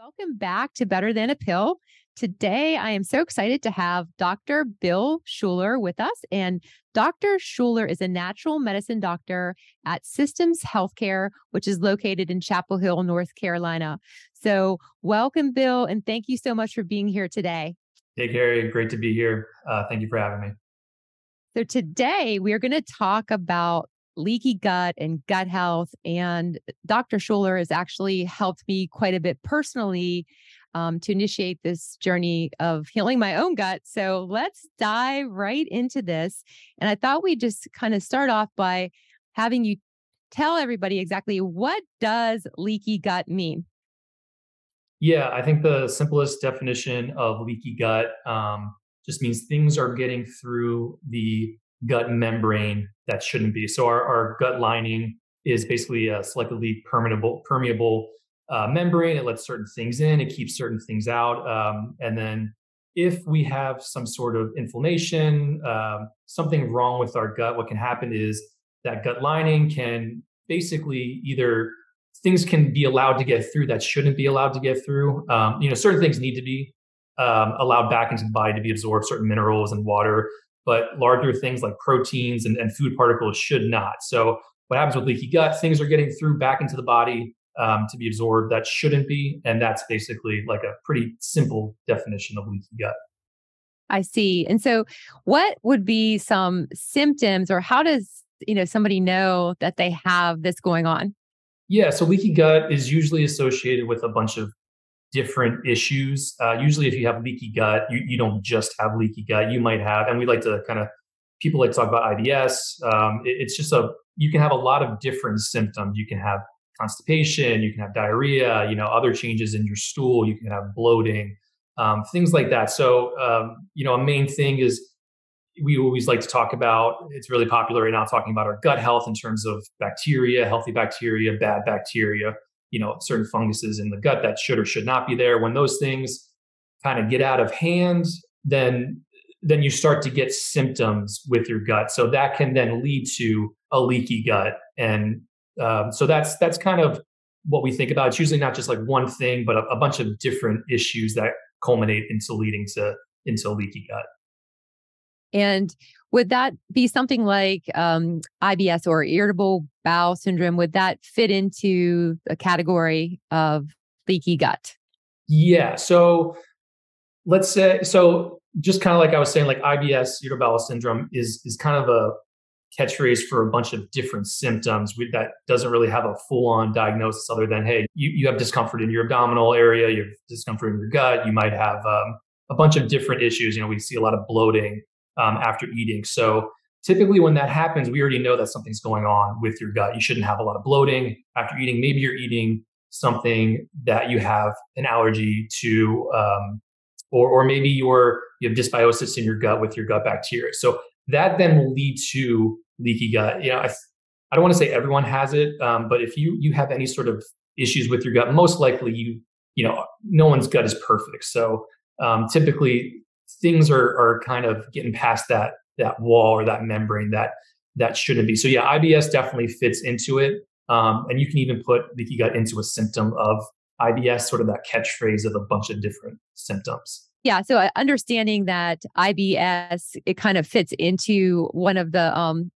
Welcome back to Better Than a Pill. Today, I am so excited to have Dr. Bill Schuler with us. And Dr. Schuler is a natural medicine doctor at Systems Healthcare, which is located in Chapel Hill, North Carolina. So, welcome, Bill, and thank you so much for being here today. Hey, Cari, great to be here. Thank you for having me. So, today we are going to talk about leaky gut and gut health. And Dr. Schuler has actually helped me quite a bit personally to initiate this journey of healing my own gut. So let's dive right into this. And I thought we'd just kind of start off by having you tell everybody exactly what does leaky gut mean? Yeah, I think the simplest definition of leaky gut just means things are getting through the gut membrane that shouldn't be. So our gut lining is basically a selectively permeable membrane. It lets certain things in, it keeps certain things out. And then if we have some sort of inflammation, something wrong with our gut, what can happen is that gut lining can basically either things can be allowed to get through that shouldn't be allowed to get through. Certain things need to be allowed back into the body to be absorbed, certain minerals and water, but larger things like proteins and food particles should not. So what happens with leaky gut? Things are getting through back into the body to be absorbed that shouldn't be, and that's basically like a pretty simple definition of leaky gut. I see. And so what would be some symptoms or how does, somebody know that they have this going on? Yeah, so leaky gut is usually associated with a bunch of different issues. Usually, if you have leaky gut, you don't just have leaky gut. You might have, and we like to people like to talk about IBS. It's just you can have a lot of different symptoms. You can have constipation, you can have diarrhea, other changes in your stool, you can have bloating, things like that. So, a main thing is we always like to talk about, it's really popular right now, talking about our gut health in terms of bacteria, healthy bacteria, bad bacteria, certain funguses in the gut that should or should not be there. When those things kind of get out of hand, then you start to get symptoms with your gut. So that can then lead to a leaky gut. And so that's kind of what we think about. It's usually not just like one thing, but a bunch of different issues that culminate into leading to into a leaky gut. And would that be something like IBS or irritable bowel syndrome? Would that fit into a category of leaky gut? Yeah. So let's say, just kind of like I was saying, like IBS, irritable bowel syndrome is kind of a catchphrase for a bunch of different symptoms that doesn't really have a full-on diagnosis other than, hey, you have discomfort in your abdominal area, you have discomfort in your gut, you might have a bunch of different issues. We see a lot of bloating after eating. So typically when that happens, we already know that something's going on with your gut. You shouldn't have a lot of bloating after eating. Maybe you're eating something that you have an allergy to, or maybe you have dysbiosis in your gut with your gut bacteria. So that then will lead to leaky gut. I don't want to say everyone has it, but if you have any sort of issues with your gut, most likely no one's gut is perfect. So typically things are kind of getting past that wall or that membrane that shouldn't be. So yeah, IBS definitely fits into it, and you can even put leaky gut into a symptom of IBS, sort of that catchphrase of a bunch of different symptoms. Yeah. So understanding that IBS, it kind of fits into one of the,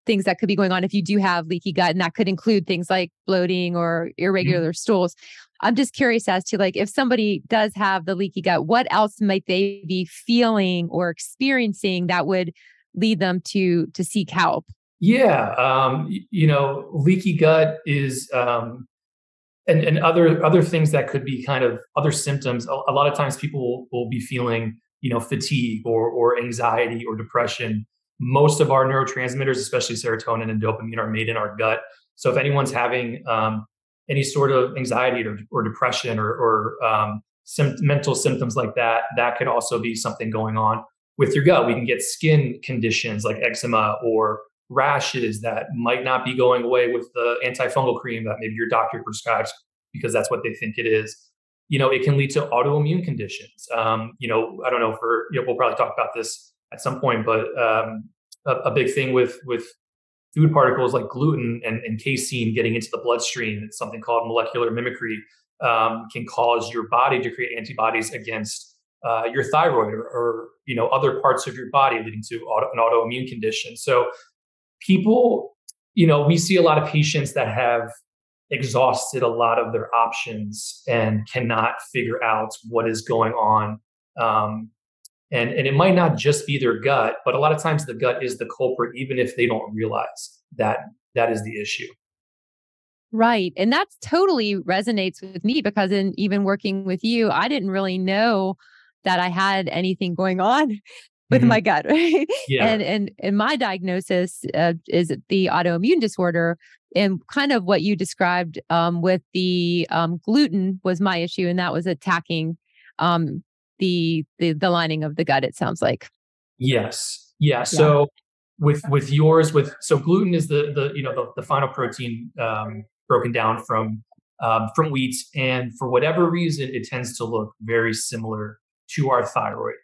things that could be going on if you do have leaky gut, and that could include things like bloating or irregular stools. I'm just curious as to like, if somebody does have the leaky gut, what else might they be feeling or experiencing that would lead them to seek help? Yeah. Leaky gut is, and other things that could be kind of other symptoms. A lot of times people will be feeling, fatigue or anxiety or depression. Most of our neurotransmitters, especially serotonin and dopamine, are made in our gut. So if anyone's having any sort of anxiety or depression or mental symptoms like that, that could also be something going on with your gut. We can get skin conditions like eczema or rashes that might not be going away with the antifungal cream that maybe your doctor prescribes because that's what they think it is. It can lead to autoimmune conditions. I don't know we'll probably talk about this at some point, but a big thing with food particles like gluten and casein getting into the bloodstream, it's something called molecular mimicry. can cause your body to create antibodies against your thyroid or other parts of your body, leading to an autoimmune condition. So people, we see a lot of patients that have exhausted a lot of their options and cannot figure out what is going on. And it might not just be their gut, but a lot of times the gut is the culprit, even if they don't realize that that is the issue. Right. And that totally resonates with me because in even working with you, I didn't really know that I had anything going on with Hmm. my gut, right? Yeah. And my diagnosis is the autoimmune disorder, and kind of what you described with the gluten was my issue, and that was attacking um, the lining of the gut. It sounds like, Yes. Yeah. yeah, So with yours, so gluten is the final protein broken down from wheat, and for whatever reason, it tends to look very similar to our thyroid.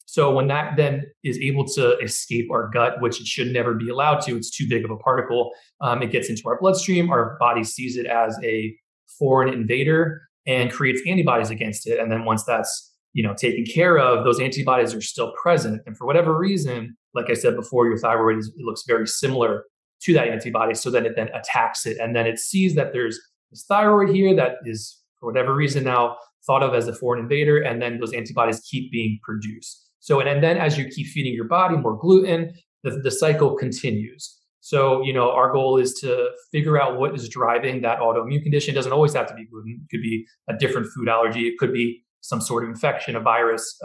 So when that then is able to escape our gut, which it should never be allowed to, it's too big of a particle. It gets into our bloodstream. Our body sees it as a foreign invader and creates antibodies against it. And then once that's taken care of, those antibodies are still present. And for whatever reason, like I said before, your thyroid it looks very similar to that antibody. So then it then attacks it. And then it sees that there's this thyroid here that is, for whatever reason, now thought of as a foreign invader. And then those antibodies keep being produced. So, and then as you keep feeding your body more gluten, the cycle continues. So, our goal is to figure out what is driving that autoimmune condition. It doesn't always have to be gluten. It could be a different food allergy. It could be some sort of infection, a virus.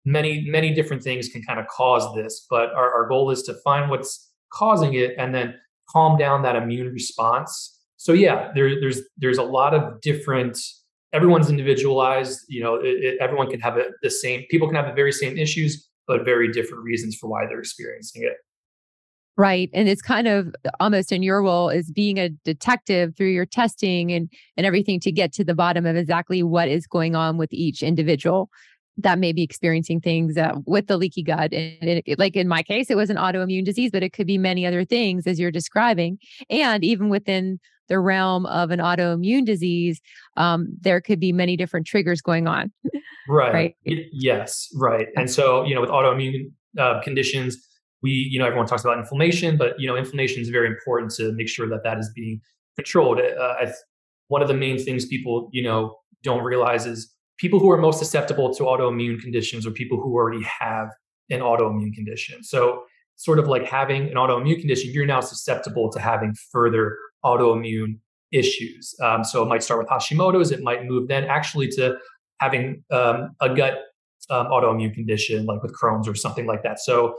Many different things can kind of cause this, but our goal is to find what's causing it and then calm down that immune response. So yeah, there's a lot of different. Everyone's individualized. Everyone can have the same. People can have the very same issues, but very different reasons for why they're experiencing it. right. And it's kind of almost in your role as being a detective through your testing and everything to get to the bottom of exactly what is going on with each individual that may be experiencing things with the leaky gut. And like in my case, it was an autoimmune disease, but it could be many other things as you're describing. And even within the realm of an autoimmune disease, there could be many different triggers going on, Right. right? Yes. Right. And so, with autoimmune conditions, everyone talks about inflammation, but, inflammation is very important to make sure that that is being controlled. One of the main things people, don't realize is people who are most susceptible to autoimmune conditions are people who already have an autoimmune condition. So, sort of like having an autoimmune condition, you're now susceptible to having further autoimmune issues. So it might start with Hashimoto's. It might move then actually to having a gut autoimmune condition like with Crohn's or something like that. So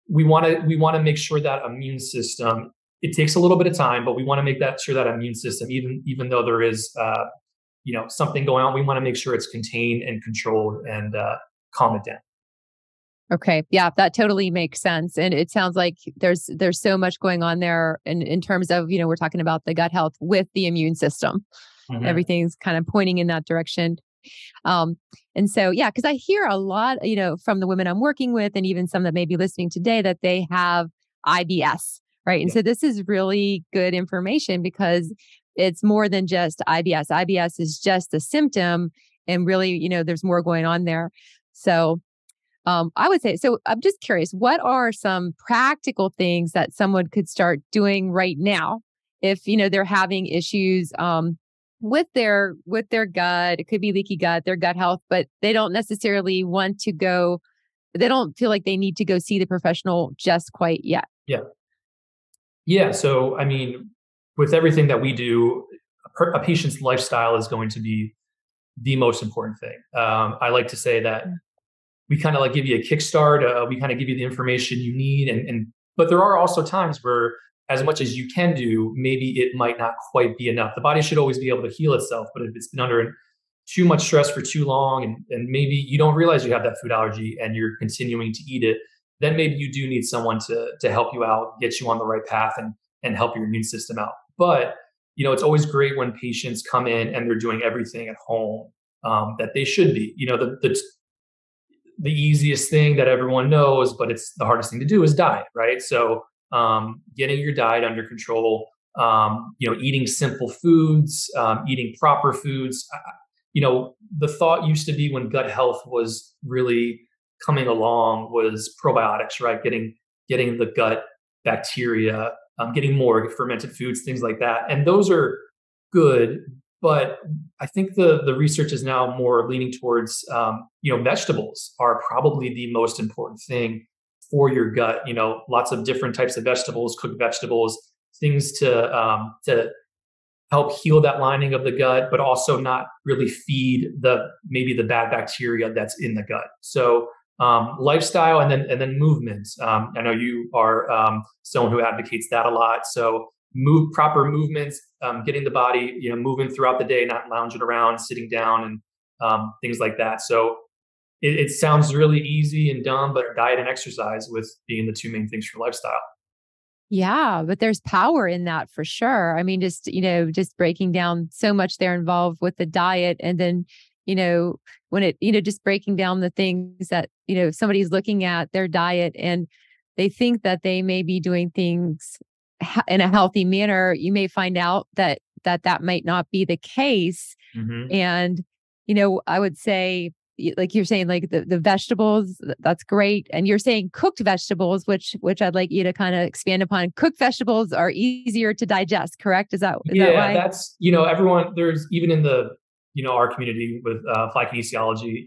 we want to make sure that immune system. It takes a little bit of time, but we want to make that sure that immune system, even though there is something going on, we want to make sure it's contained and controlled and calm it down. Okay. Yeah, that totally makes sense. And it sounds like there's so much going on there in terms of, we're talking about the gut health with the immune system. Hmm. Everything's kind of pointing in that direction. Um, and so, yeah, because I hear a lot, from the women I'm working with and even some that may be listening today that they have IBS, right? And Yeah. so this is really good information because it's more than just IBS. IBS is just a symptom and really, there's more going on there. So I would say, so I'm just curious, what are some practical things that someone could start doing right now if, they're having issues with their gut? It could be leaky gut, their gut health, but they don't necessarily want to go, they don't feel like they need to go see the professional just quite yet. Yeah. Yeah. So, I mean, with everything that we do, a patient's lifestyle is going to be the most important thing. I like to say that Mm. we kind of like give you a kickstart. We kind of give you the information you need, but there are also times where, as much as you can do, maybe it might not quite be enough. The body should always be able to heal itself, but if it's been under too much stress for too long, and maybe you don't realize you have that food allergy and you're continuing to eat it, then maybe you do need someone to help you out, get you on the right path, and help your immune system out. But it's always great when patients come in and they're doing everything at home that they should be. The easiest thing that everyone knows, but it's the hardest thing to do is diet, right? So getting your diet under control, eating simple foods, eating proper foods. The thought used to be when gut health was really coming along was probiotics, right? Getting the gut bacteria, getting more fermented foods, things like that. And those are good, but I think the research is now more leaning towards vegetables are probably the most important thing for your gut. Lots of different types of vegetables, cooked vegetables, things to help heal that lining of the gut, but also not really feed maybe the bad bacteria that's in the gut. So lifestyle and then movement. I know you are someone who advocates that a lot. So proper movements, getting the body moving throughout the day, not lounging around, sitting down, and things like that. So it sounds really easy and dumb, but diet and exercise with being the two main things for lifestyle. Yeah, but there's power in that for sure. I mean, just breaking down so much there involved with the diet. And then, when just breaking down the things that, somebody's looking at their diet and they think that they may be doing things in a healthy manner, you may find out that might not be the case. Hmm. And, I would say, like you're saying, like the vegetables, that's great. And you're saying cooked vegetables, which I'd like you to kind of expand upon. Cooked vegetables are easier to digest, correct? Is that Yeah, why? that's everyone. There's even in the our community with applied kinesiology.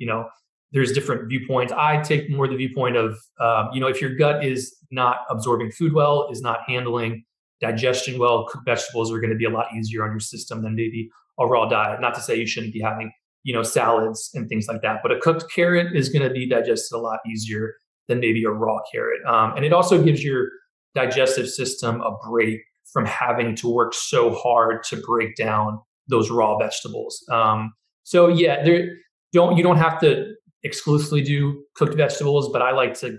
There's different viewpoints. I take more the viewpoint of if your gut is not absorbing food well, is not handling digestion well, cooked vegetables are going to be a lot easier on your system than maybe a raw diet. Not to say you shouldn't be having salads and things like that, but a cooked carrot is going to be digested a lot easier than maybe a raw carrot. And it also gives your digestive system a break from having to work so hard to break down those raw vegetables. So yeah, you don't have to exclusively do cooked vegetables, but I like to,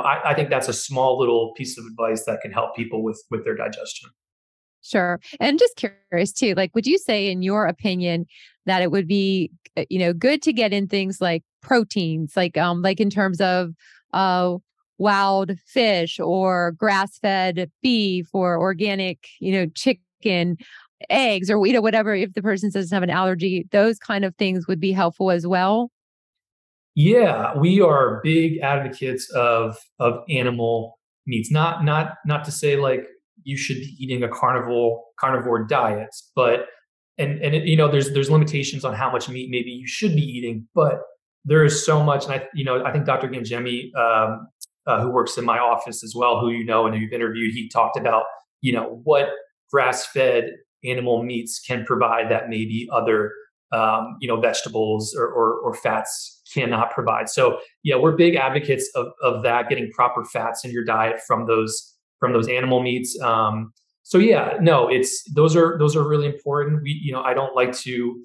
I think that's a small little piece of advice that can help people with their digestion. Sure. And just curious too, like, would you say, in your opinion, that it would be, good to get in things like proteins, like in terms of uh, wild fish or grass-fed beef or organic, chicken, eggs, or whatever. If the person doesn't have an allergy, those kind of things would be helpful as well. Yeah, we are big advocates of animal meats. Not to say like you should be eating a carnivore diet, but there's limitations on how much meat maybe you should be eating, but there is so much. And I think Dr. Gangemi, who works in my office as well, who and who you've interviewed, he talked about what grass-fed animal meats can provide that maybe other vegetables or fats cannot provide. So yeah, we're big advocates of that, getting proper fats in your diet from those animal meats. So yeah, no, those are really important. I don't like to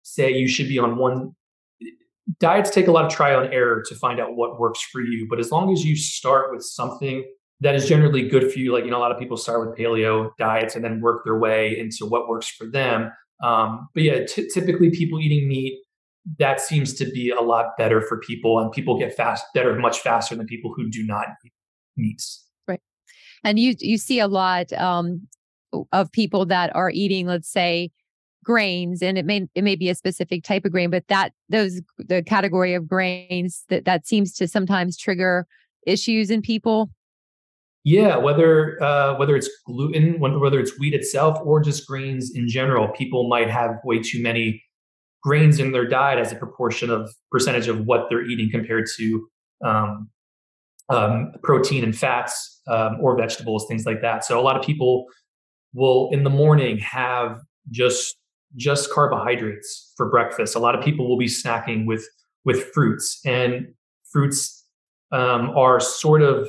say you should be on one. Diets take a lot of trial and error to find out what works for you. But as long as you start with something that is generally good for you, like a lot of people start with paleo diets and then work their way into what works for them. But yeah, typically people eating meat, that seems to be a lot better for people, and people get better much faster than people who do not eat meats. Right. And you see a lot of people that are eating, let's say, grains, and it may be a specific type of grain, but the category of grains that seems to sometimes trigger issues in people. Yeah, whether it's gluten, whether it's wheat itself, or just grains in general, people might have way too many grains in their diet as a percentage of what they're eating compared to um, protein and fats, or vegetables, things like that. So a lot of people will in the morning have just carbohydrates for breakfast. A lot of people will be snacking with fruits, and fruits are sort of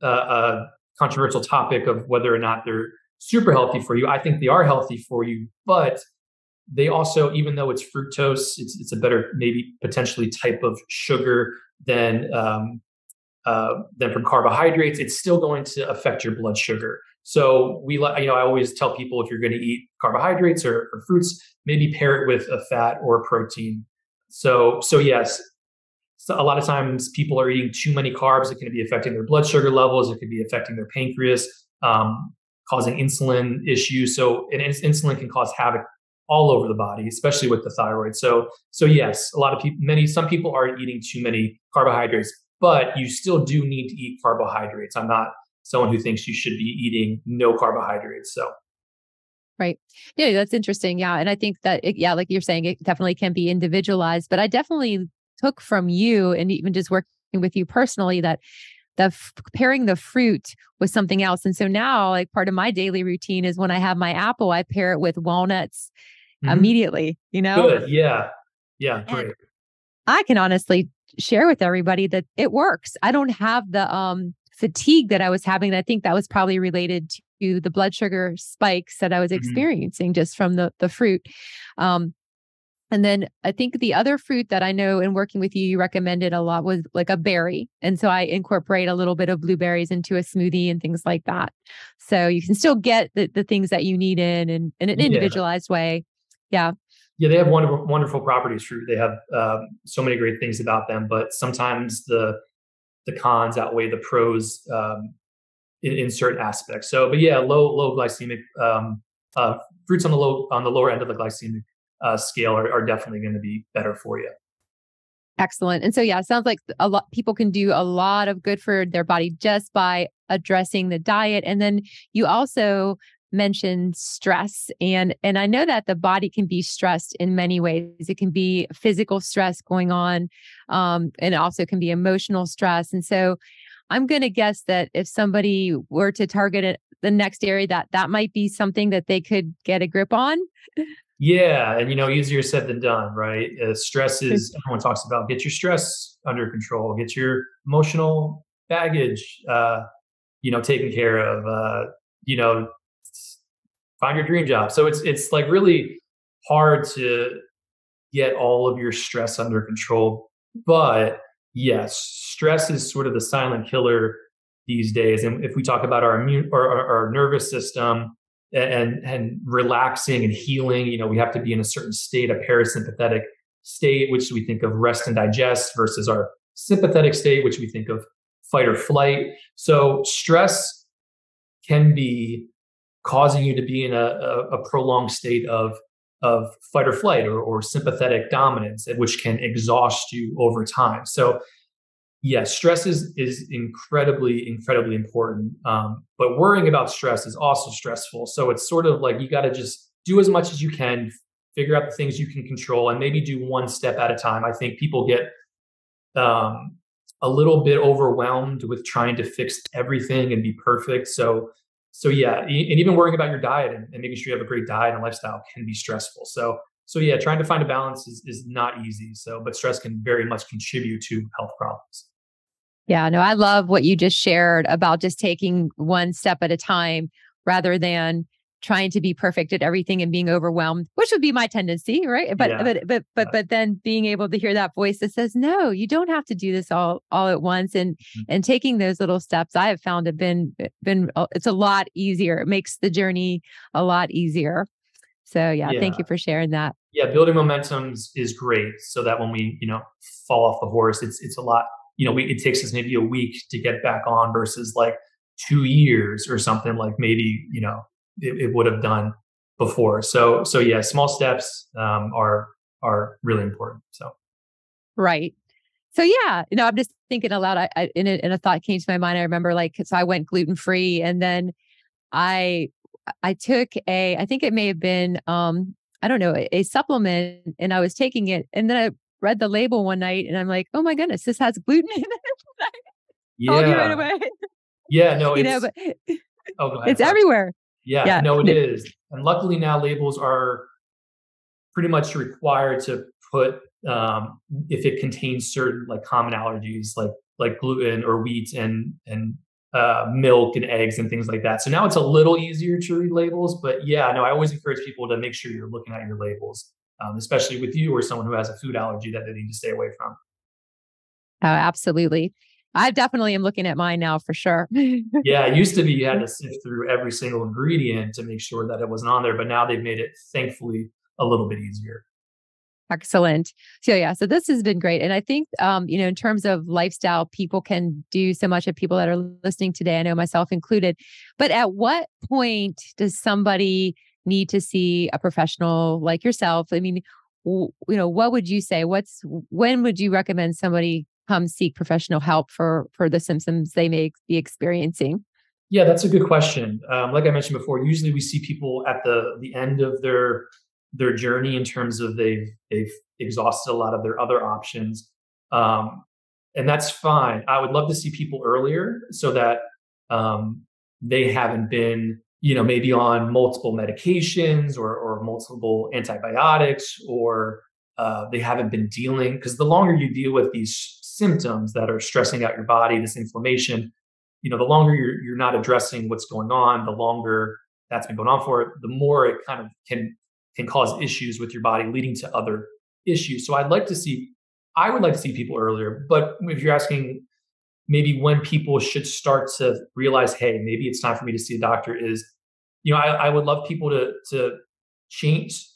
a controversial topic of whether or not they're super healthy for you. I think they are healthy for you, but they also, even though it's fructose, it's a better maybe potentially type of sugar than from carbohydrates. It's still going to affect your blood sugar. So I always tell people, if you're going to eat carbohydrates or fruits, maybe pair it with a fat or a protein. So yes, so a lot of times people are eating too many carbs. It can be affecting their blood sugar levels. It could be affecting their pancreas, causing insulin issues. So, and insulin can cause havoc all over the body, especially with the thyroid. So yes, a lot of people, some people are eating too many carbohydrates, but you still do need to eat carbohydrates. I'm not someone who thinks you should be eating no carbohydrates. So Right. Yeah, that's interesting. Yeah. And I think that, yeah, like you're saying, it definitely can be individualized, but I definitely took from you and even just working with you personally that pairing the fruit with something else. And so now, like part of my daily routine is when I have my apple, I pair it with walnuts mhm. immediately, you know? Good. Yeah. Yeah. And Great. I can honestly share with everybody that it works. I don't have the fatigue that I was having. I think that was probably related to the blood sugar spikes that I was Mhm. experiencing just from the fruit. Um, and then I think the other fruit that I know in working with you, you recommended a lot was like a berry. And so I incorporate a little bit of blueberries into a smoothie and things like that. So you can still get the things that you need in an Yeah. individualized way. Yeah. Yeah, they have wonderful properties. Fruit. They have so many great things about them, but sometimes the cons outweigh the pros in certain aspects. So, but yeah, low glycemic uh, fruits on the lower end of the glycemic scale are definitely going to be better for you. Excellent. And so, yeah, it sounds like a lot people can do a lot of good for their body just by addressing the diet. And then you also mentioned stress, and I know that the body can be stressed in many ways. It can be physical stress going on, and it also can be emotional stress. And so, I'm going to guess that if somebody were to target it, the next area that might be something that they could get a grip on. Yeah, and easier said than done, right? Stress is everyone talks about. Get your stress under control. Get your emotional baggage, taken care of. You know, find your dream job. So it's like really hard to get all of your stress under control. But yes, stress is sort of the silent killer these days. And if we talk about our immune or our nervous system and relaxing and healing, we have to be in a certain state, a parasympathetic state, which we think of rest and digest, versus our sympathetic state, which we think of fight or flight. So stress can be causing you to be in a prolonged state of fight or flight or sympathetic dominance, which can exhaust you over time. So yes, stress is incredibly important. But worrying about stress is also stressful. So it's sort of like you got to just do as much as you can, figure out the things you can control, and maybe do one step at a time. I think people get um, a little bit overwhelmed with trying to fix everything and be perfect. So yeah, and even worrying about your diet and making sure you have a great diet and lifestyle can be stressful. So yeah, trying to find a balance is not easy. So, but stress can very much contribute to health problems. Yeah, no, I love what you just shared about just taking one step at a time rather than trying to be perfect at everything and being overwhelmed, which would be my tendency, right? But Yeah. but but but Yeah. but then being able to hear that voice that says, "No, you don't have to do this all at once," and taking those little steps, I have found have been it's a lot easier. It makes the journey a lot easier. So yeah, thank Yeah. you for sharing that. Yeah. Building momentum is great so that when we, fall off the horse, it's a lot, it takes us maybe a week to get back on versus like 2 years or something like maybe, it would have done before. So yeah, small steps are really important. So Right. So yeah, I'm just thinking aloud. And a thought came to my mind. I remember so I went gluten free, and then I I took I think it may have been I don't know, a supplement, and I was taking it, and then I read the label one night, and I'm like, oh my goodness, this has gluten in it. I called you right yeah. away. Yeah. No, But oh, go ahead. it's Sorry. everywhere. Yeah. Yeah. No, it is. And luckily now labels are pretty much required to put if it contains certain like common allergies like gluten or wheat and milk and eggs and things like that. So now it's a little easier to read labels, but yeah, no, I always encourage people to make sure you're looking at your labels, especially with you or someone who has a food allergy that they need to stay away from. Oh, absolutely. I definitely am looking at mine now for sure. Yeah, it used to be you had to sift through every single ingredient to make sure that it wasn't on there, but now they've made it thankfully a little bit easier. Excellent. So yeah, so this has been great. And I think in terms of lifestyle, people can do so much of people that are listening today, I know myself included. But at what point does somebody need to see a professional like yourself? I mean, what would you say? When would you recommend somebody come seek professional help for the symptoms they may be experiencing? Yeah, that's a good question. Like I mentioned before, usually we see people at the end of their journey in terms of they've exhausted a lot of their other options, um, and that's fine. I would love to see people earlier so that they haven't been, maybe on multiple medications or multiple antibiotics, or they haven't been dealing. Because the longer you deal with these symptoms that are stressing out your body, this inflammation, the longer you're not addressing what's going on, the longer that's been going on for, the more it kind of can cause issues with your body, leading to other issues. So I would like to see people earlier. But if you're asking maybe when people should start to realize, hey, maybe it's time for me to see a doctor, is, I would love people to change,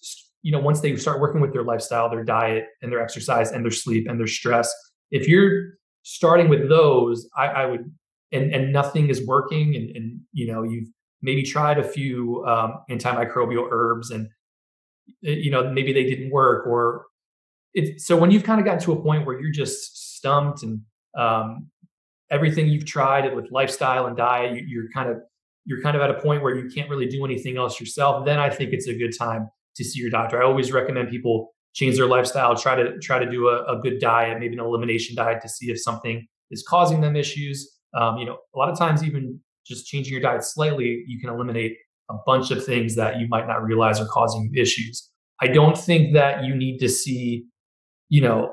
once they start working with their lifestyle, their diet and their exercise and their sleep and their stress. If you're starting with those, I would, and nothing is working, and you've maybe tried a few antimicrobial herbs, and maybe they didn't work, or so when you've kind of gotten to a point where you're just stumped, and um, everything you've tried it with lifestyle and diet, you're kind of at a point where you can't really do anything else yourself, then I think it's a good time to see your doctor. I always recommend people change their lifestyle, try to do a good diet, maybe an elimination diet, to see if something is causing them issues. A lot of times, even just changing your diet slightly, you can eliminate a bunch of things that you might not realize are causing you issues. I don't think that you need to see, you know,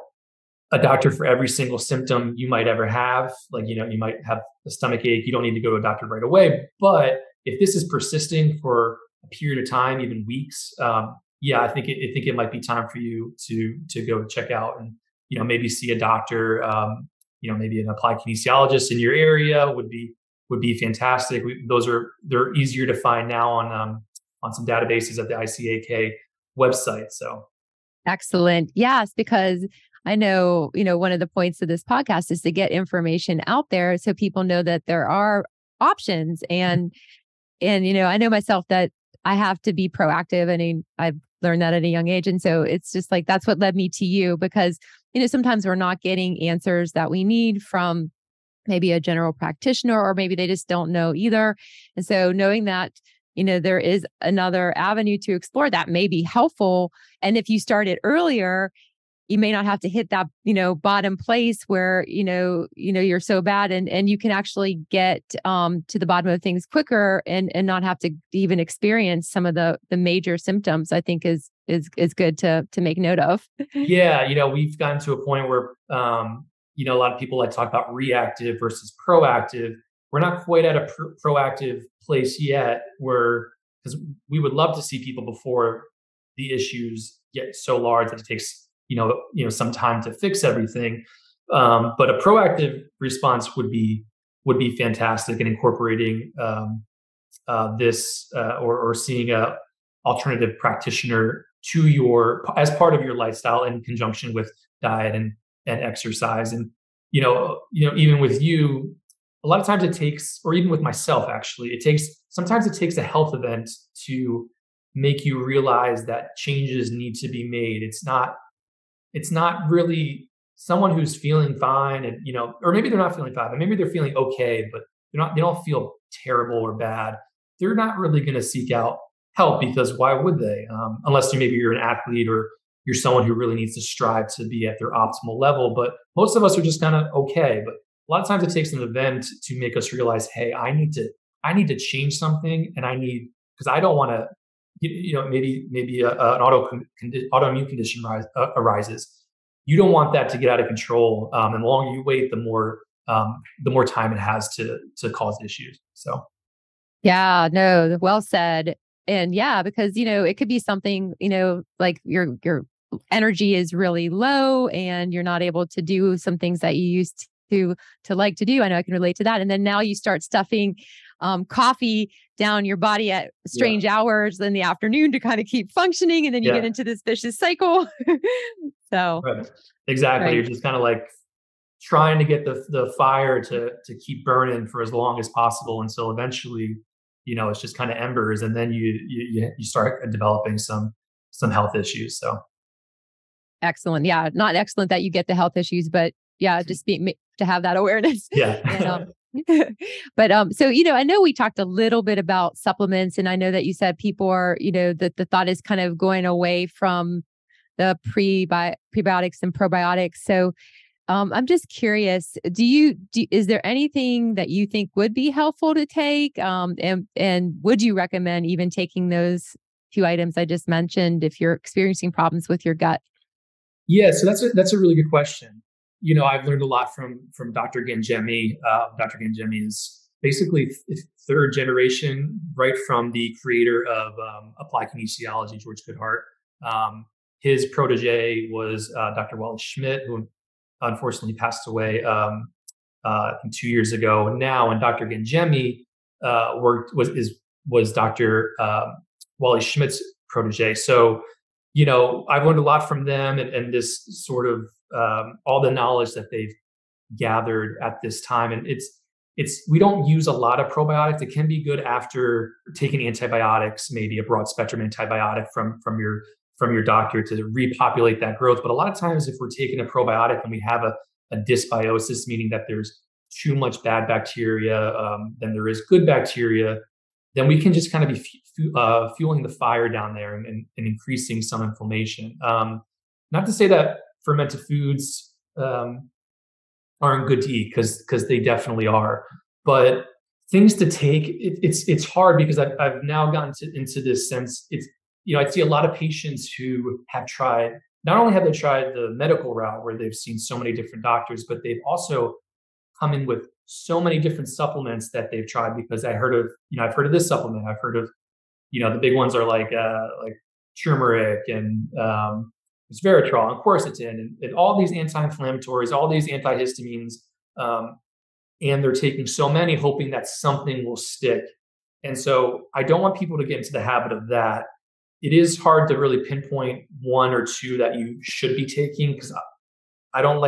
a doctor for every single symptom you might ever have. Like, you might have a stomach ache. You don't need to go to a doctor right away. But if this is persisting for a period of time, even weeks, yeah, I think it might be time for you to go check out, and maybe see a doctor. Maybe an applied kinesiologist in your area would be fantastic. They're easier to find now on some databases at the ICAK website. So Excellent. Yes, because I know, one of the points of this podcast is to get information out there so people know that there are options. And I know myself that I have to be proactive. I mean, I've learned that at a young age. And so it's just like that's what led me to you, because, sometimes we're not getting answers that we need from maybe a general practitioner, or maybe they just don't know either. And so knowing that, there is another avenue to explore that may be helpful. And if you start it earlier, you may not have to hit that, bottom place where, you're so bad, and you can actually get to the bottom of things quicker, and not have to even experience some of the major symptoms. I think is good to make note of. yeah, we've gotten to a point where a lot of people like talk about reactive versus proactive. We're not quite at a proactive place yet, where, because we would love to see people before the issues get so large that it takes some time to fix everything. But a proactive response would be fantastic, in incorporating this, or seeing a alternative practitioner to your as part of your lifestyle, in conjunction with diet and exercise. And even with you, a lot of times it takes, or even with myself, actually, sometimes it takes a health event to make you realize that changes need to be made. It's not really someone who's feeling fine, and or maybe they're not feeling fine, but maybe they're feeling okay, but they don't feel terrible or bad. They're not really going to seek out help, because why would they? Unless maybe you're an athlete, or you're someone who really needs to strive to be at their optimal level. But most of us are just kind of okay. But a lot of times it takes an event to make us realize, hey, I need to change something, and because I don't want to, maybe an autoimmune condition arises. You don't want that to get out of control, and the longer you wait, the more time it has to cause issues. So Yeah, no, well said. And yeah, because it could be something, like your energy is really low, and you're not able to do some things that you used to like to do. I know I can relate to that. And then now you start stuffing coffee down your body at Yeah. strange hours in the afternoon to kind of keep functioning. And then you get Yeah. into this vicious cycle. So, Right. Exactly. You're right. just kind of like trying to get the fire to keep burning for as long as possible until eventually, it's just kind of embers, and then you start developing some health issues. So Excellent. Yeah. Not excellent that you get the health issues, but yeah, just to have that awareness. And, yeah. but so I know we talked a little bit about supplements, and I know that you said people are, that the thought is kind of going away from the prebiotics and probiotics. So I'm just curious, is there anything that you think would be helpful to take? And would you recommend even taking those few items I just mentioned if you're experiencing problems with your gut? Yeah, so that's a really good question. I've learned a lot from Dr. Gangemi. Dr. Gangemi is basically third generation, right from the creator of applied kinesiology, George Goodhart. Um, his protege was Dr. Wally Schmidt, who unfortunately passed away 2 years ago now. And Dr. Gangemi worked was Dr. Wally Schmidt's protege. So I've learned a lot from them, and this sort of all the knowledge that they've gathered at this time. And we don't use a lot of probiotics. It can be good after taking antibiotics, maybe a broad spectrum antibiotic from your doctor to repopulate that growth. But a lot of times, if we're taking a probiotic and we have a dysbiosis, meaning that there's too much bad bacteria than there is good bacteria, then we can just kind of be fueling the fire down there and increasing some inflammation. Not to say that fermented foods aren't good to eat, because they definitely are, but things to take, it's hard because I've now gotten into this sense. I'd see a lot of patients who have tried. Not only have they tried the medical route where they've seen so many different doctors, but they've also come in with so many different supplements that they've tried, because I've heard of this supplement. I've heard of, the big ones are like turmeric and resveratrol and quercetin and all these anti-inflammatories, all these antihistamines, and they're taking so many, hoping that something will stick. And so I don't want people to get into the habit of that. It is hard to really pinpoint one or two that you should be taking, because we don't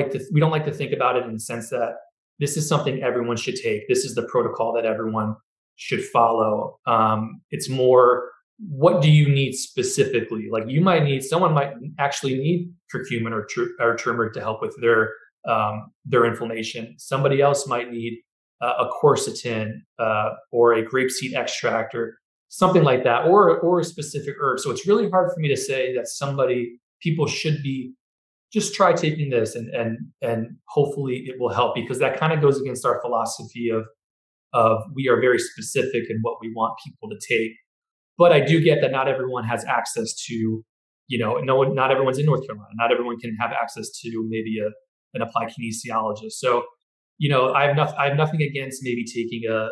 like to think about it in the sense that this is something everyone should take. This is the protocol that everyone should follow. It's more, what do you need specifically? Like someone might actually need curcumin or turmeric to help with their inflammation. Somebody else might need a quercetin or a grapeseed extract or something like that, or a specific herb. So it's really hard for me to say that people should be just try taking this and hopefully it will help, because that kind of goes against our philosophy of we are very specific in what we want people to take. But I do get that not everyone has access to, not everyone's in North Carolina. Not everyone can have access to maybe an applied kinesiologist. So, I have nothing against maybe taking a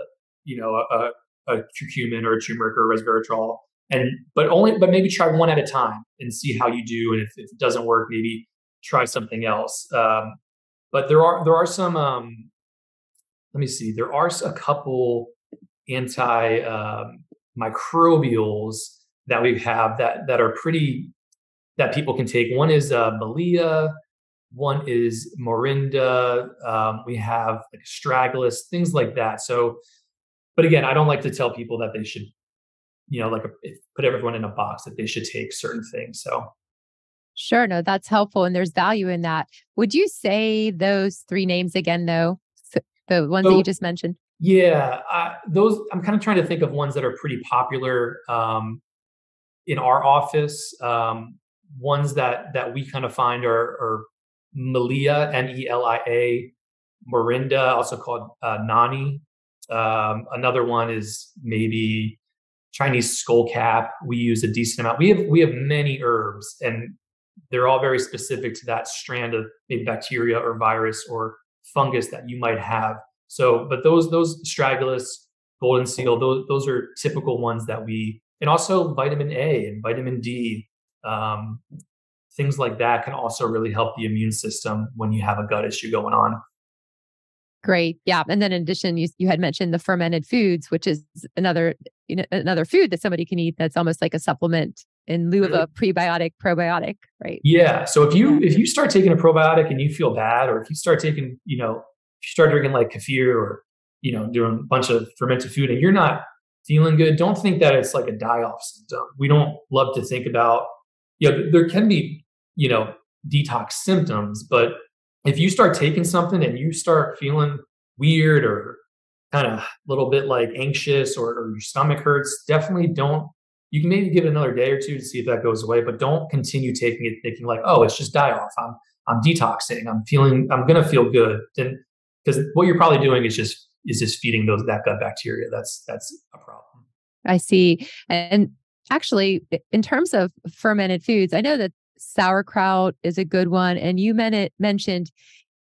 curcumin or a turmeric or resveratrol, but maybe try one at a time and see how you do. And if it doesn't work, maybe try something else. But there are some. Let me see. There are a couple anti microbials that we have that are pretty, that people can take. One is Malia. One is Morinda. We have like Astragalus, things like that. So, but again, I don't like to tell people that they should, put everyone in a box that they should take certain things. So. Sure. No, that's helpful. And there's value in that. Would you say those three names again, though? The ones that you So just mentioned? yeah, those, I'm kind of trying to think of ones that are pretty popular in our office. Ones that we kind of find are Melia, Melia, Morinda, also called Nani. Another one is maybe Chinese skullcap. We use a decent amount. We have many herbs, and they're all very specific to that strand of maybe bacteria or virus or fungus that you might have. So, but those Astragalus, golden seal, those are typical ones that and also vitamin A and vitamin D, things like that can also really help the immune system when you have a gut issue going on. Great. Yeah. And then in addition, you had mentioned the fermented foods, which is another, another food that somebody can eat that's almost like a supplement in lieu of a prebiotic, probiotic, right? Yeah. So Yeah. if you start taking a probiotic and you feel bad, or if you start taking, if you start drinking like kefir, or doing a bunch of fermented food and you're not feeling good, don't think that it's like a die-off symptom. We don't love to think about, there can be, detox symptoms, but if you start taking something and you start feeling weird, or kind of a little bit like anxious, or your stomach hurts, definitely don't. You can maybe give it another day or two to see if that goes away, but don't continue taking it thinking like, oh, it's just die off. I'm detoxing. I'm gonna feel good. Then, because what you're probably doing is just feeding that gut bacteria. That's a problem. I see. And actually, in terms of fermented foods, I know that sauerkraut is a good one. And you mentioned,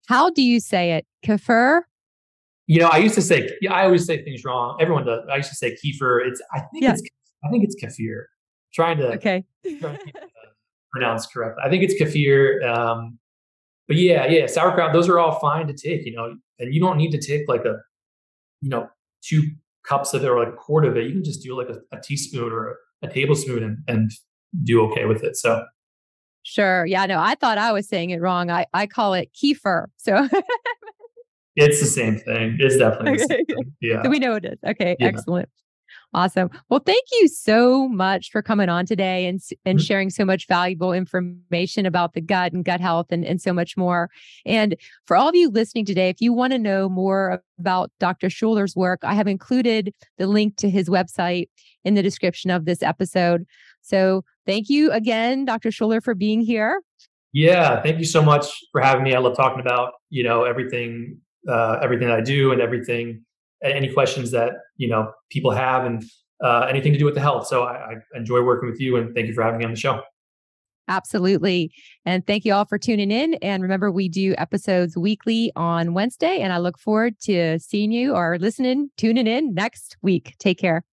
how do you say it? Kefir? I used to say, yeah, I always say things wrong. Everyone does. I used to say kefir. Yeah. I think it's kefir. Trying to Okay. pronounce correctly. I think it's kefir. But yeah, sauerkraut. Those are all fine to take. And you don't need to take like you know 2 cups of it, or like a quart of it. You can just do like a teaspoon or a tablespoon, and do okay with it. So Sure. Yeah, no, I thought I was saying it wrong. I call it kefir. So it's the same thing. It's definitely the same okay. thing. So Yeah, we know it is. Okay, yeah. excellent. Awesome. Well, thank you so much for coming on today and Mhm. sharing so much valuable information about the gut and gut health and so much more. And for all of you listening today, if you want to know more about Dr. Schuler's work, I have included the link to his website in the description of this episode. So thank you again, Dr. Schuler, for being here. Yeah, thank you so much for having me. I love talking about everything that I do, and any questions that people have, and anything to do with the health. So I enjoy working with you, and thank you for having me on the show. Absolutely. And thank you all for tuning in. And remember, we do episodes weekly on Wednesday. And I look forward to seeing you or tuning in next week. Take care.